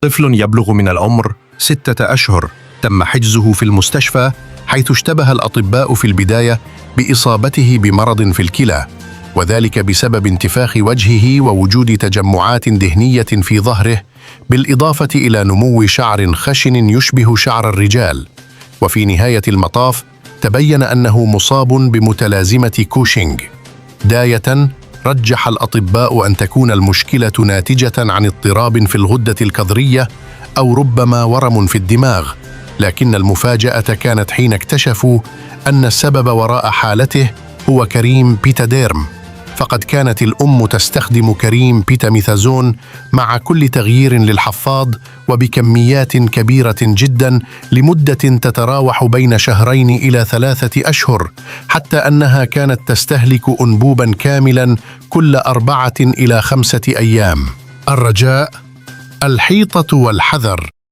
طفل يبلغ من العمر 6 أشهر تم حجزه في المستشفى، حيث اشتبه الأطباء في البداية بإصابته بمرض في الكلى، وذلك بسبب انتفاخ وجهه ووجود تجمعات دهنية في ظهره، بالإضافة إلى نمو شعر خشن يشبه شعر الرجال. وفي نهاية المطاف تبين أنه مصاب بمتلازمة كوشينغ. بداية رجح الأطباء أن تكون المشكلة ناتجة عن اضطراب في الغدة الكظرية أو ربما ورم في الدماغ، لكن المفاجأة كانت حين اكتشفوا أن السبب وراء حالته هو كريم بيتاديرم. فقد كانت الأم تستخدم كريم بيتاميثازون مع كل تغيير للحفاض وبكميات كبيرة جدا لمدة تتراوح بين 2 إلى 3 أشهر، حتى أنها كانت تستهلك أنبوبا كاملا كل 4 إلى 5 أيام. الرجاء: الحيطة والحذر.